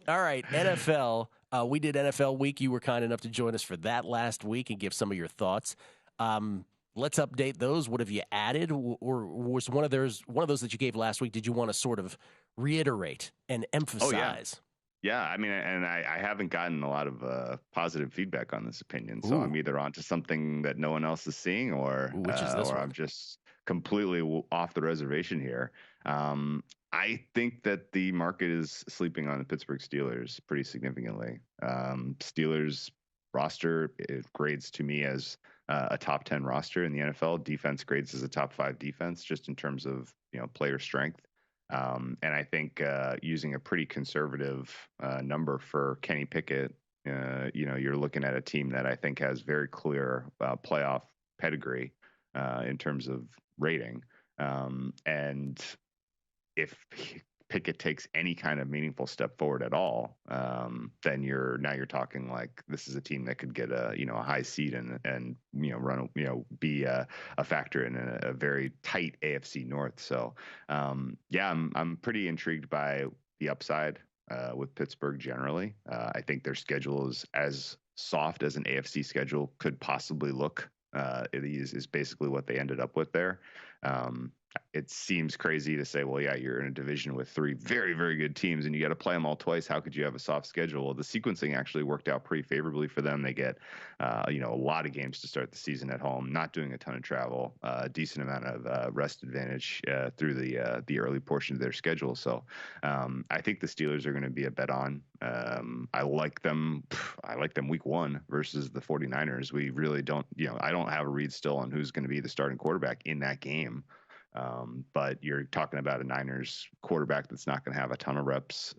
All right, NFL. We did NFL Week. You were kind enough to join us for that last week and give some of your thoughts. Let's update those. What have you added, or was one of those that you gave last week? Did you want to sort of reiterate and emphasize? Oh, yeah. I mean, and I haven't gotten a lot of positive feedback on this opinion, so I'm either onto something that no one else is seeing, or I'm just completely off the reservation here. I think that the market is sleeping on the Pittsburgh Steelers pretty significantly. Steelers roster, it grades to me as a top 10 roster in the NFL. Defense grades as a top 5 defense, just in terms of player strength. And I think using a pretty conservative number for Kenny Pickett, you're looking at a team that I think has very clear playoff pedigree in terms of rating. And if Pickett takes any kind of meaningful step forward at all, then you're talking like this is a team that could get a high seed and be a factor in a very tight AFC North. So I'm pretty intrigued by the upside with Pittsburgh generally. I think their schedule is as soft as an AFC schedule could possibly look. It is basically what they ended up with there. It seems crazy to say, well, yeah, you're in a division with 3 very, very good teams and you got to play them all twice. How could you have a soft schedule? Well, the sequencing actually worked out pretty favorably for them. They get, a lot of games to start the season at home, not doing a ton of travel, a decent amount of rest advantage through the early portion of their schedule. So I think the Steelers are going to be a bet on. I like them week 1 versus the 49ers. We really don't, I don't have a read still on who's going to be the starting quarterback in that game. But you're talking about a Niners quarterback that's not going to have a ton of reps,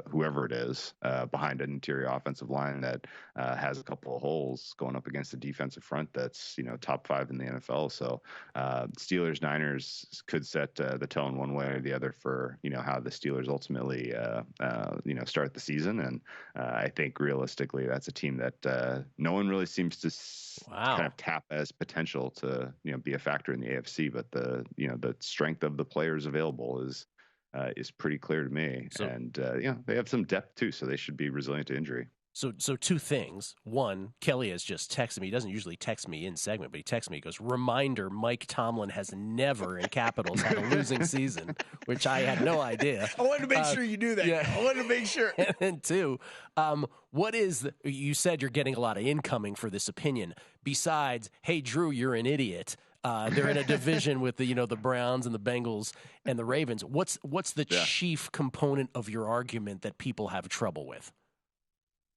whoever it is, behind an interior offensive line that has a couple of holes going up against a defensive front that's, top 5 in the NFL. So Steelers Niners could set the tone one way or the other for, how the Steelers ultimately, start the season. And I think realistically, that's a team that no one really seems to kind of tap as potential to, be a factor in the AFC. But the strength of the players available is pretty clear to me. So, and they have some depth too, so they should be resilient to injury. So 2 things. One, Kelley has just texted me. He doesn't usually text me in segment, but he texts me. He goes, reminder, Mike Tomlin has never in capitals had a losing season, which I had no idea. I wanted to make sure you knew that. Yeah. I wanted to make sure. And then 2, you said you're getting a lot of incoming for this opinion. Besides, hey, Drew, you're an idiot. They're in a division with the Browns and the Bengals and the Ravens. What's the chief component of your argument that people have trouble with?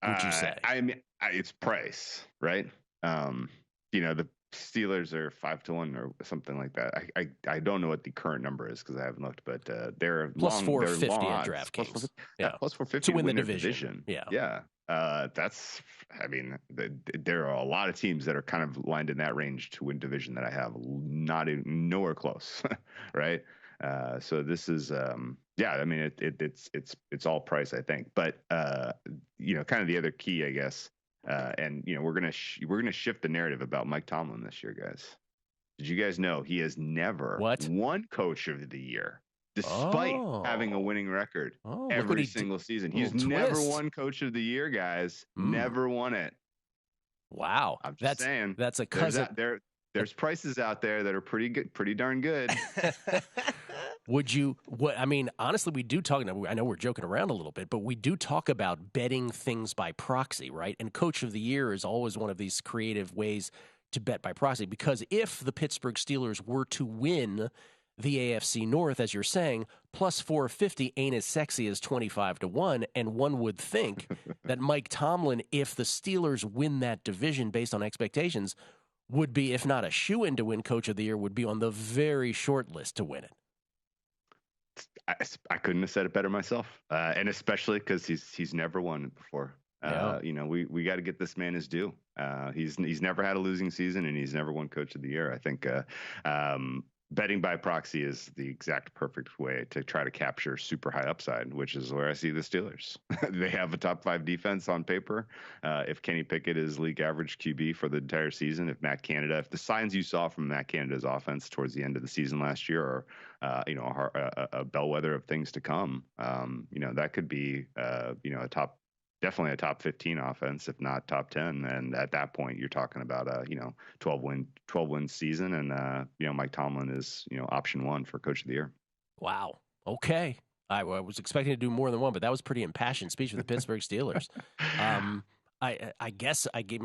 Would you say? I mean, it's price, right? The Steelers are 5-1 or something like that. I don't know what the current number is because I haven't looked, but they're plus 450 at DraftKings. Plus 450 to win the division. Yeah. There are a lot of teams that are kind of lined in that range to win division that I have nowhere close, right? So this is, it's all price, I think. But kind of the other key, I guess, and we're gonna shift the narrative about Mike Tomlin this year, guys. Did you guys know he has never won Coach of the Year? Despite having a winning record every single season. He's never won Coach of the Year, guys. Never won it. Wow. I'm just saying. That's a cousin. There's prices out there that are pretty good, pretty darn good. Honestly, we do talk, I know we're joking around a little bit, but we do talk about betting things by proxy, right? And Coach of the Year is always one of these creative ways to bet by proxy, because if the Pittsburgh Steelers were to win the AFC North, as you're saying, plus 450 ain't as sexy as 25-1, and one would think that Mike Tomlin, if the Steelers win that division based on expectations, would be, if not a shoo-in to win Coach of the Year, would be on the very short list to win it. I couldn't have said it better myself, and especially because he's never won it before. We got to get this man his due. He's never had a losing season, and he's never won Coach of the Year. I think betting by proxy is the exact perfect way to try to capture super high upside, which is where I see the Steelers. They have a top 5 defense on paper. If Kenny Pickett is league average QB for the entire season, if the signs you saw from Matt Canada's offense towards the end of the season last year are, a bellwether of things to come, that could be, definitely a top 15 offense, if not top 10. And at that point, you're talking about a 12 win season, and Mike Tomlin is option 1 for Coach of the Year. Wow. Okay. I was expecting to do more than one, but that was pretty impassioned speech for the Pittsburgh Steelers. I guess we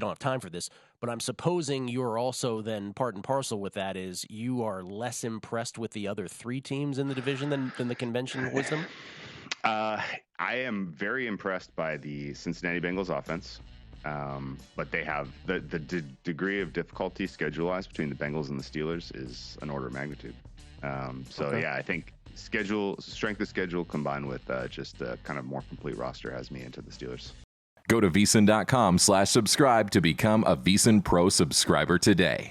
don't have time for this, but I'm supposing you're also then part and parcel with that is you are less impressed with the other 3 teams in the division than the convention wisdom. I am very impressed by the Cincinnati Bengals offense, but they have the degree of difficulty schedule-wise between the Bengals and the Steelers is an order of magnitude. Yeah, I think strength of schedule combined with just a kind of more complete roster has me into the Steelers. Go to VSiN.com/subscribe to become a VSiN Pro subscriber today.